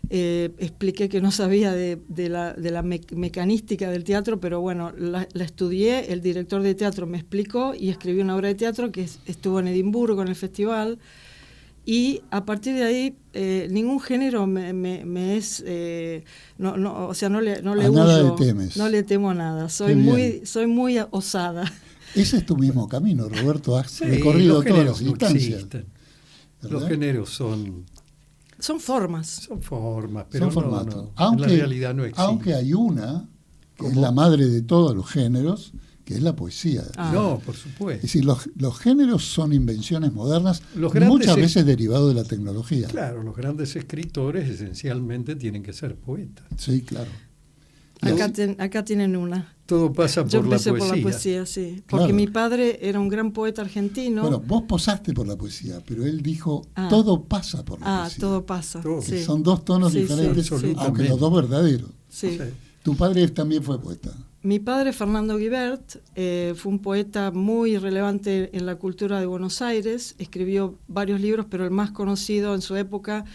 expliqué que no sabía de la mecanística del teatro, pero bueno, la estudié, el director de teatro me explicó y escribí una obra de teatro que estuvo en Edimburgo en el festival, y a partir de ahí ningún género me es, o sea, no le huyo, nada le temes. No le temo a nada, soy muy osada. Ese es tu mismo camino, Roberto, has recorrido todas las instancias. Los géneros son formas. Son formas, pero son formatos. no, aunque, en la realidad no existe. Aunque hay una que es la madre de todos los géneros, que es la poesía. No, por supuesto. Es decir, los géneros son invenciones modernas, muchas veces derivados de la tecnología. Claro, los grandes escritores esencialmente tienen que ser poetas. Sí, claro. Acá tienen una. Todo pasa por la poesía. Yo empecé por la poesía, sí. Porque mi padre era un gran poeta argentino. Bueno, vos posaste por la poesía, pero él dijo, todo pasa por la poesía. Todo pasa. Sí. Son dos tonos diferentes, aunque los dos verdaderos. Sí. Tu padre también fue poeta. Mi padre, Fernando Guibert, fue un poeta muy relevante en la cultura de Buenos Aires. Escribió varios libros, pero el más conocido en su época,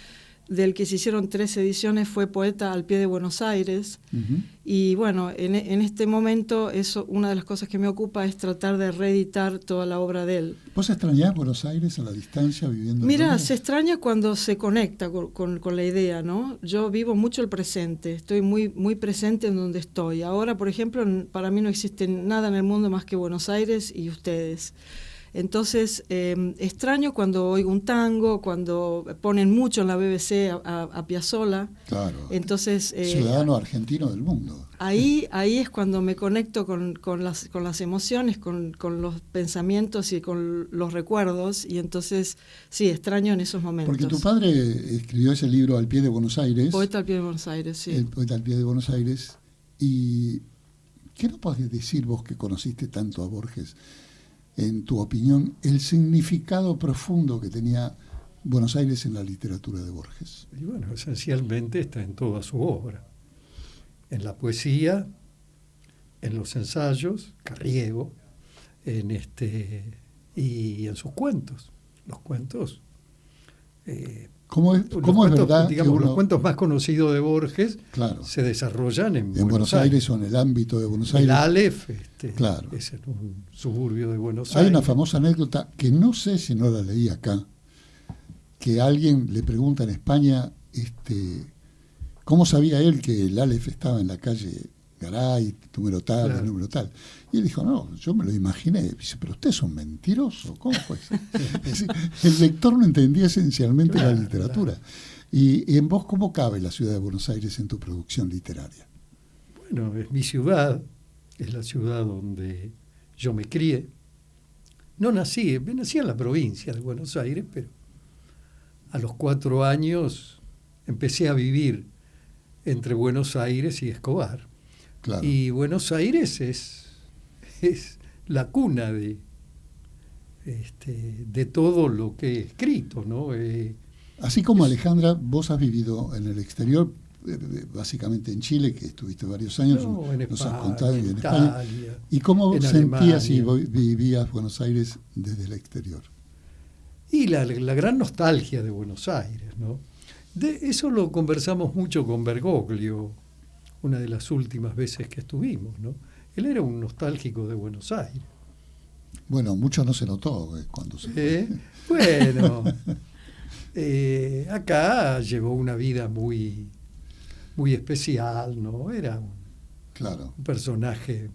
del que se hicieron 3 ediciones, fue Poeta al pie de Buenos Aires. Uh-huh. Y bueno, en este momento una de las cosas que me ocupa es tratar de reeditar toda la obra de él. ¿Vos extrañás Buenos Aires a la distancia viviendo? Mira, se extraña cuando se conecta con la idea, ¿no? Yo vivo mucho el presente, estoy muy, muy presente en donde estoy. Ahora, por ejemplo, para mí no existe nada en el mundo más que Buenos Aires y ustedes. Entonces, extraño cuando oigo un tango, cuando ponen mucho en la BBC a Piazzolla. Claro. Entonces, ciudadano argentino del mundo. Ahí es cuando me conecto con las emociones, con los pensamientos y con los recuerdos. Y entonces, sí, extraño en esos momentos. Porque tu padre escribió ese libro Al pie de Buenos Aires. Poeta al pie de Buenos Aires, sí. El poeta al pie de Buenos Aires. ¿Y qué nos podés decir vos que conociste tanto a Borges? En tu opinión, el significado profundo que tenía Buenos Aires en la literatura de Borges. Y bueno, esencialmente está en toda su obra. En la poesía, en los ensayos, Carriego, y en sus cuentos. Los cuentos. ¿Cómo es verdad? Digamos, los cuentos más conocidos de Borges, claro, se desarrollan en Buenos Aires o en el ámbito de Buenos Aires. El Aleph claro, es en un suburbio de Buenos Aires. Hay una famosa anécdota que no sé si no la leí acá, que alguien le pregunta en España cómo sabía él que el Aleph estaba en la calle Garay, número tal, claro, número tal. Y él dijo, no, yo me lo imaginé. Dice, pero usted es un mentiroso, ¿cómo fue eso? El lector no entendía esencialmente la literatura. Claro. Y en vos, ¿cómo cabe la ciudad de Buenos Aires en tu producción literaria? Bueno, es mi ciudad, es la ciudad donde yo me crié. Nací en la provincia de Buenos Aires, pero a los 4 años empecé a vivir entre Buenos Aires y Escobar. Claro. Y Buenos Aires es la cuna de todo lo que he escrito, ¿no? Así como Alejandra, vos has vivido en el exterior, básicamente en Chile, que estuviste varios años, en España, nos has contado, en Italia, España. ¿Y cómo sentías y vivías Buenos Aires desde el exterior? Y la gran nostalgia de Buenos Aires, ¿no? Eso lo conversamos mucho con Bergoglio, una de las últimas veces que estuvimos, ¿no? Él era un nostálgico de Buenos Aires. Bueno, mucho no se notó cuando se fue. Bueno, acá llevó una vida muy, muy especial, ¿no? Era un personaje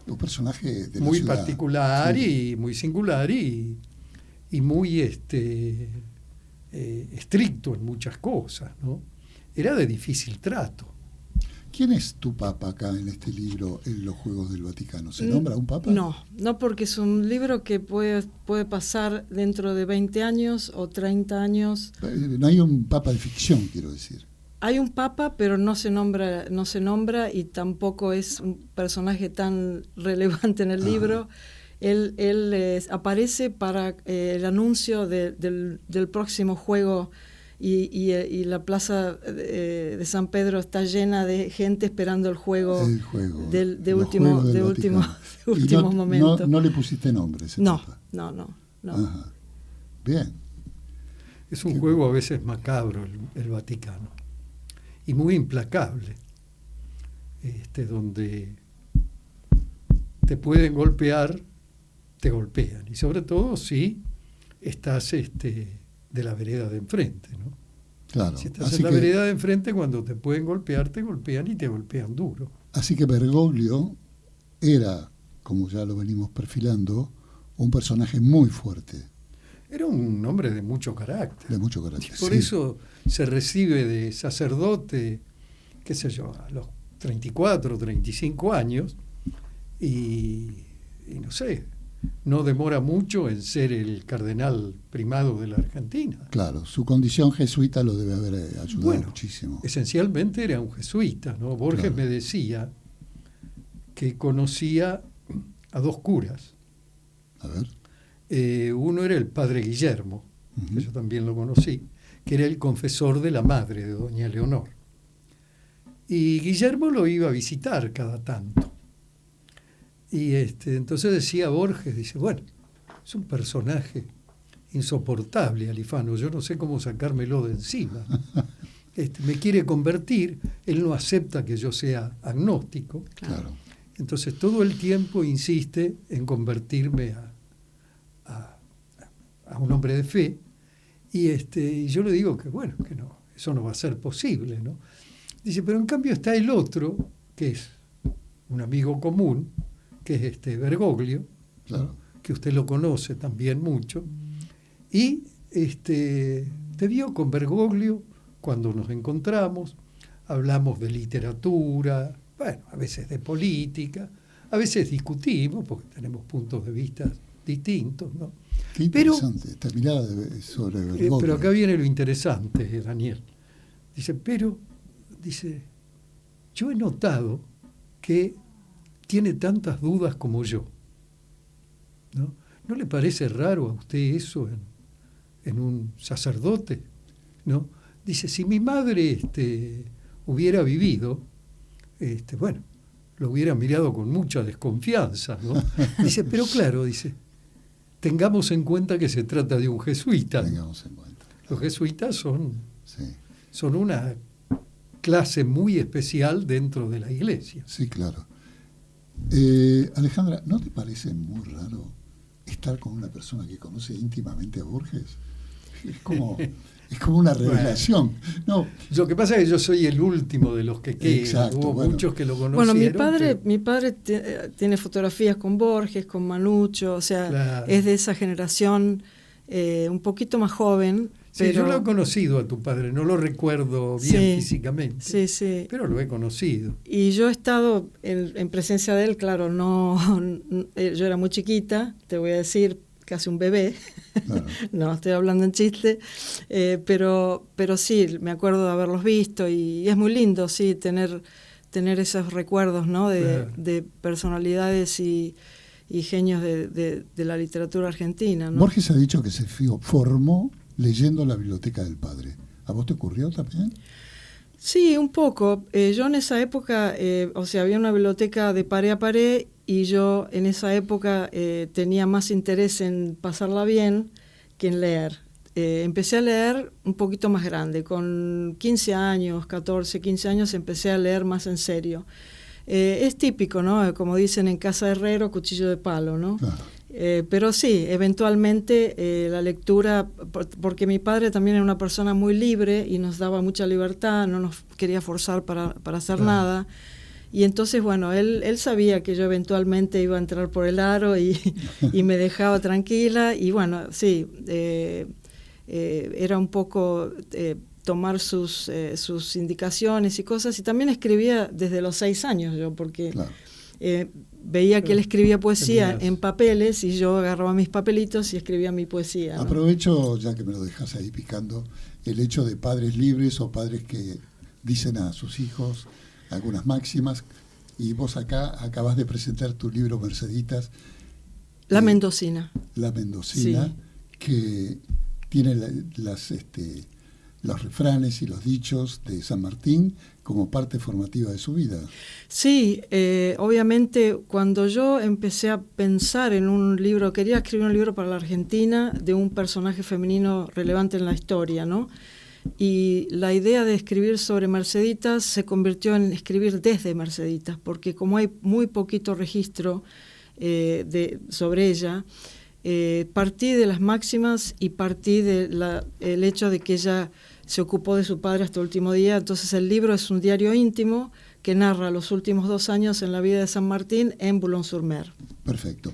de muy la ciudad, particular, sí, y muy singular y muy estricto en muchas cosas, ¿no? Era de difícil trato. ¿Quién es tu papa acá en este libro, en Los Juegos del Vaticano? ¿Se nombra un papa? No, porque es un libro que puede pasar dentro de 20 años o 30 años. No hay un papa de ficción, quiero decir. Hay un papa, pero no se nombra y tampoco es un personaje tan relevante en el libro. él aparece para el anuncio del próximo juego y la plaza de San Pedro está llena de gente esperando el juego de últimos momentos. No le pusiste nombre. No. Ajá. Bien. Es un juego a veces macabro el Vaticano y muy implacable, donde te pueden golpear, te golpean, y sobre todo si estás de la vereda de enfrente, ¿no? Claro. Si estás en la vereda de enfrente, cuando te pueden golpear, te golpean y te golpean duro. Así que Bergoglio era, como ya lo venimos perfilando, un personaje muy fuerte. Era un hombre de mucho carácter. De mucho carácter. Por eso se recibe de sacerdote, qué sé yo, a los 34, 35 años, y no sé, no demora mucho en ser el cardenal primado de la Argentina. Claro, su condición jesuita lo debe haber ayudado muchísimo. Esencialmente era un jesuita, ¿no? Borges me decía que conocía a dos curas. A ver. Uno era el padre Guillermo, que yo también lo conocí, que era el confesor de la madre de doña Leonor. Y Guillermo lo iba a visitar cada tanto. Y entonces decía Borges, dice, bueno, es un personaje insoportable, Alifano, yo no sé cómo sacármelo de encima. Me quiere convertir, él no acepta que yo sea agnóstico. Claro. Entonces todo el tiempo insiste en convertirme a un hombre de fe, y yo le digo que bueno, que no, eso no va a ser posible, ¿no? Dice, pero en cambio está el otro, que es un amigo común, que es Bergoglio, claro, ¿no? Que usted lo conoce también mucho, y te vio con Bergoglio cuando nos encontramos, hablamos de literatura, bueno, a veces de política, a veces discutimos porque tenemos puntos de vista distintos, ¿no? Qué interesante, esta mirada sobre Bergoglio. Pero acá viene lo interesante, Daniel. Dice, yo he notado que tiene tantas dudas como yo, ¿no? ¿No le parece raro a usted eso en un sacerdote? ¿No? Dice, si mi madre hubiera vivido, bueno, lo hubiera mirado con mucha desconfianza, ¿no? Dice, pero claro, dice, tengamos en cuenta que se trata de un jesuita. Tengamos en cuenta. Los jesuitas son una clase muy especial dentro de la iglesia. Sí, claro. Alejandra, ¿no te parece muy raro estar con una persona que conoce íntimamente a Borges? Es como una revelación. No. Lo que pasa es que yo soy el último de los que quedan. Exacto, Hubo muchos que lo conocieron. Bueno, mi padre tiene fotografías con Borges, con Manucho, o sea, claro, es de esa generación un poquito más joven. Sí, pero yo lo he conocido a tu padre, no lo recuerdo bien físicamente, pero lo he conocido. Y yo he estado en presencia de él, claro, yo era muy chiquita, te voy a decir, casi un bebé, claro. No, estoy hablando en chiste, pero sí, me acuerdo de haberlos visto y es muy lindo, sí, tener esos recuerdos, ¿no? De personalidades y genios de la literatura argentina, ¿no? Borges ha dicho que se formó leyendo la biblioteca del padre. ¿A vos te ocurrió también? Sí, un poco. Yo en esa época, había una biblioteca de pared a pared y yo en esa época tenía más interés en pasarla bien que en leer. Empecé a leer un poquito más grande, con 15 años, 14, 15 años empecé a leer más en serio. Es típico, ¿no? Como dicen en casa de herrero, cuchillo de palo, ¿no? Claro. Pero sí, eventualmente la lectura, porque mi padre también era una persona muy libre y nos daba mucha libertad, no nos quería forzar para hacer nada. Y entonces, bueno, él sabía que yo eventualmente iba a entrar por el aro y me dejaba tranquila. Y bueno, sí, era un poco tomar sus indicaciones y cosas. Y también escribía desde los 6 años yo, porque... Claro. Veía que él escribía poesía en papeles y yo agarraba mis papelitos y escribía mi poesía, ¿no? Aprovecho, ya que me lo dejas ahí picando, el hecho de padres libres o padres que dicen a sus hijos algunas máximas, y vos acá acabas de presentar tu libro Merceditas. La Mendocina. La Mendocina, Sí. que tiene los refranes y los dichos de San Martín como parte formativa de su vida. Sí, obviamente cuando yo empecé a pensar en un libro, quería escribir un libro para la Argentina de un personaje femenino relevante en la historia, ¿no? Y la idea de escribir sobre Merceditas se convirtió en escribir desde Merceditas, porque como hay muy poquito registro sobre ella, partí de las máximas y partí del hecho de que ella se ocupó de su padre hasta el último día. Entonces el libro es un diario íntimo que narra los últimos 2 años en la vida de San Martín en Boulogne-sur-Mer. Perfecto.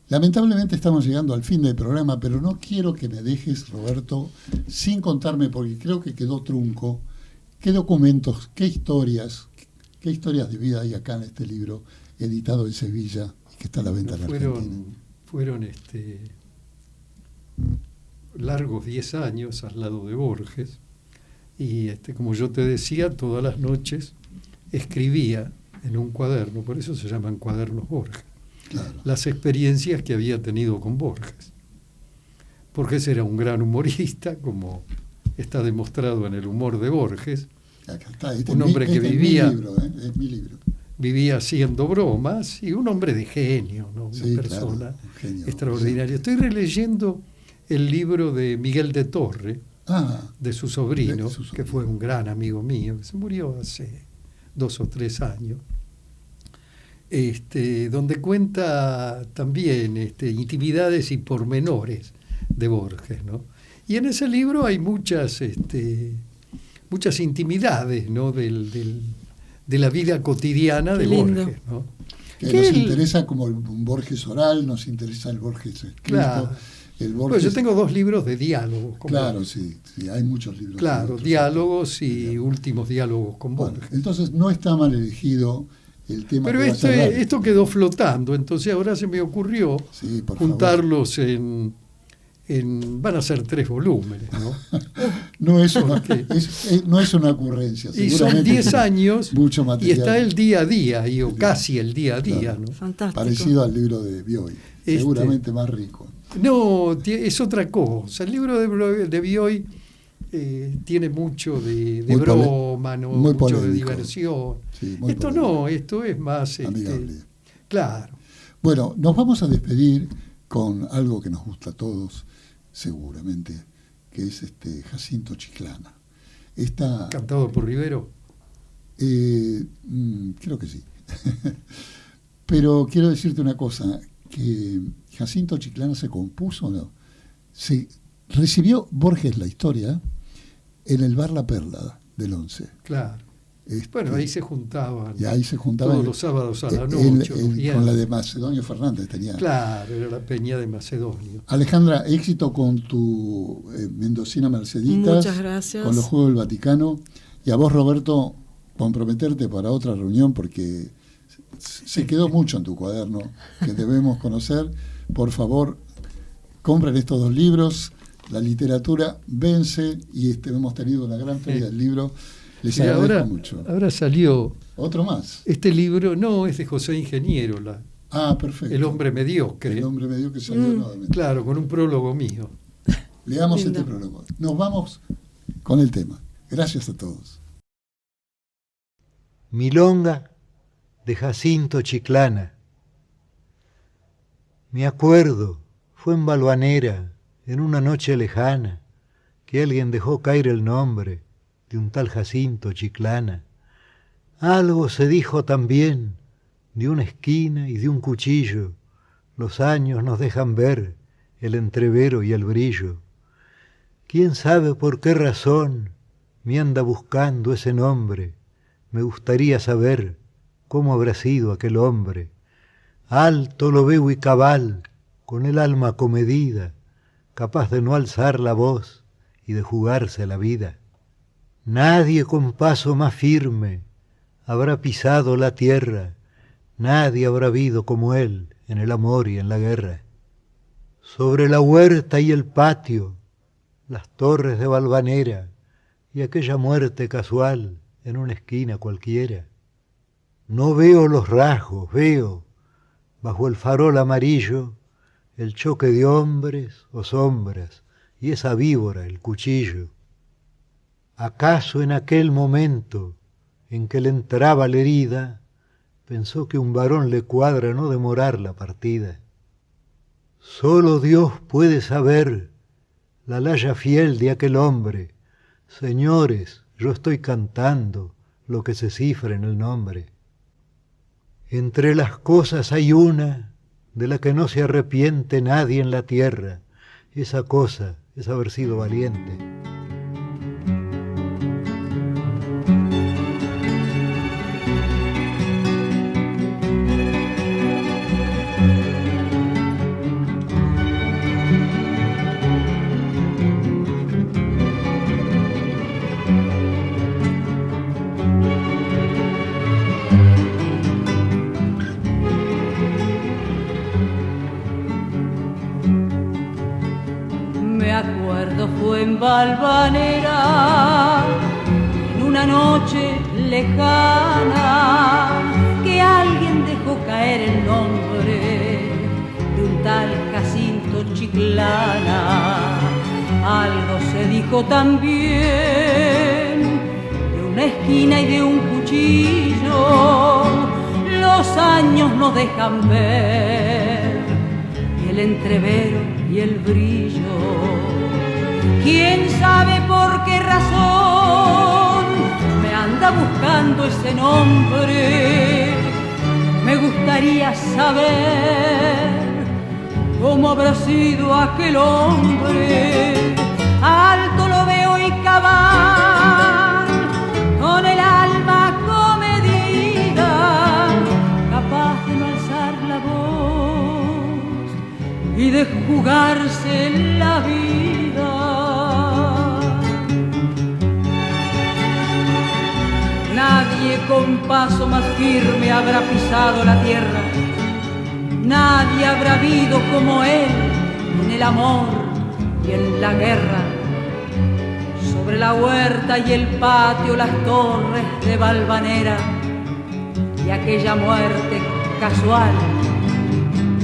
Lamentablemente estamos llegando al fin del programa, pero no quiero que me dejes, Roberto, sin contarme, porque creo que quedó trunco, qué documentos, qué historias de vida hay acá en este libro, editado en Sevilla y que está a la venta en Argentina. Fueron largos 10 años al lado de Borges, y como yo te decía, todas las noches escribía en un cuaderno, por eso se llaman cuadernos Borges, Claro. las experiencias que había tenido con Borges. Borges era un gran humorista, como está demostrado en el humor de Borges. Acá está, Un hombre que vivía- es mi libro. Vivía haciendo bromas, y un hombre de genio, ¿no? Una Sí, persona claro, un genio. extraordinaria. Estoy releyendo el libro de Miguel de Torre, de su sobrino, De su sobrino. que fue un gran amigo mío, que se murió hace 2 o 3 años, donde cuenta también intimidades y pormenores de Borges, ¿no? Y en ese libro hay muchas intimidades, ¿no? de la vida cotidiana Qué de lindo. Borges, ¿no? Que Que nos él- interesa como el Borges oral, nos interesa el Borges escrito. Claro. El Bueno, Borges, yo tengo 2 libros de diálogos con claro, Borges. sí, hay muchos libros. Claro, de otros diálogos y autores. últimos diálogos con Bueno, Borges. entonces no está mal elegido el tema Pero que vas a hablar. esto quedó flotando, entonces ahora se me ocurrió Sí, por favor. juntarlos van a ser 3 volúmenes, ¿no? No es una, Porque- no es una ocurrencia. Y son seguramente 10 tiene años mucho y material está el día a día, o casi el día a día, Claro. ¿no? Fantástico. parecido al libro de Bioy, seguramente más rico. No, es otra cosa. El libro de Bioy tiene mucho de Muy broma, ¿no? muy Mucho de polémico. diversión. Sí, muy Esto polémico. no, esto es más Amigable. claro. Bueno, nos vamos a despedir con algo que nos gusta a todos, seguramente, que es Jacinto Chiclana. Cantado por Rivero. Creo que sí. Pero quiero decirte una cosa, que Jacinto Chiclana se compuso, ¿no? Recibió Borges la historia en el bar La Perla del 11. Claro. Bueno, ahí se juntaban. Y ahí se juntaban todos los sábados a la noche. los con viernes. la de Macedonio Fernández tenía. Claro, era la Peña de Macedonio. Alejandra, éxito con tu Mendocina Merceditas. Muchas gracias. Con los Juegos del Vaticano. Y a vos, Roberto, comprometerte para otra reunión porque se quedó mucho en tu cuaderno que debemos conocer. Por favor, compren estos 2 libros. La literatura vence y hemos tenido una gran feria del libro. Les Sí, agradezco mucho. ahora salió Otro más. este libro, no, es de José Ingeniero, Perfecto. El hombre mediocre. El hombre medio que salió nuevamente. Claro, con un prólogo mío. Leamos Lindo. este prólogo. Nos vamos con el tema. Gracias a todos. Milonga de Jacinto Chiclana. Me acuerdo, fue en Balvanera, en una noche lejana, que alguien dejó caer el nombre de un tal Jacinto Chiclana. Algo se dijo también de una esquina y de un cuchillo. Los años nos dejan ver el entrevero y el brillo. ¿Quién sabe por qué razón me anda buscando ese nombre? Me gustaría saber cómo habrá sido aquel hombre. Alto lo veo y cabal, con el alma comedida, capaz de no alzar la voz y de jugarse la vida. Nadie con paso más firme habrá pisado la tierra, nadie habrá habido como él en el amor y en la guerra. Sobre la huerta y el patio, las torres de Valvanera y aquella muerte casual en una esquina cualquiera. No veo los rasgos, veo, bajo el farol amarillo, el choque de hombres o sombras, y esa víbora, el cuchillo. ¿Acaso en aquel momento en que le entraba la herida, pensó que un varón le cuadra no demorar la partida? Solo Dios puede saber la laya fiel de aquel hombre. Señores, yo estoy cantando lo que se cifra en el nombre. Entre las cosas hay una de la que no se arrepiente nadie en la tierra. Esa cosa es haber sido valiente. Fue en Valvanera, en una noche lejana, que alguien dejó caer el nombre de un tal Jacinto Chiclana. Algo se dijo también de una esquina y de un cuchillo. Los años nos dejan ver el entrevero y el brillo. ¿Quién sabe por qué razón me anda buscando ese nombre? Me gustaría saber cómo habrá sido aquel hombre. Alto lo veo y cabal, con el alma comedida, capaz de no alzar la voz y de jugarse la vida. Nadie con paso más firme habrá pisado la tierra, nadie habrá habido como él en el amor y en la guerra. Sobre la huerta y el patio, las torres de Valvanera y aquella muerte casual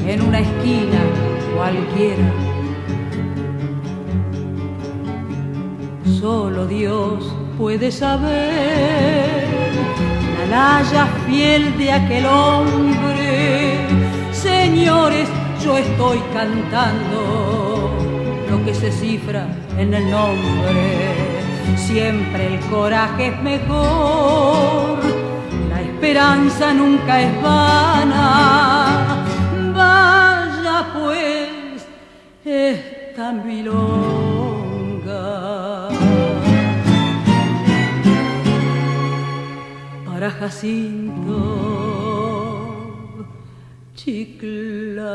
en una esquina cualquiera. Solo Dios puede saber la laya fiel de aquel hombre. Señores, yo estoy cantando lo que se cifra en el nombre. Siempre el coraje es mejor, la esperanza nunca es vana. Vaya pues esta milonga para Jacinto Chiclana.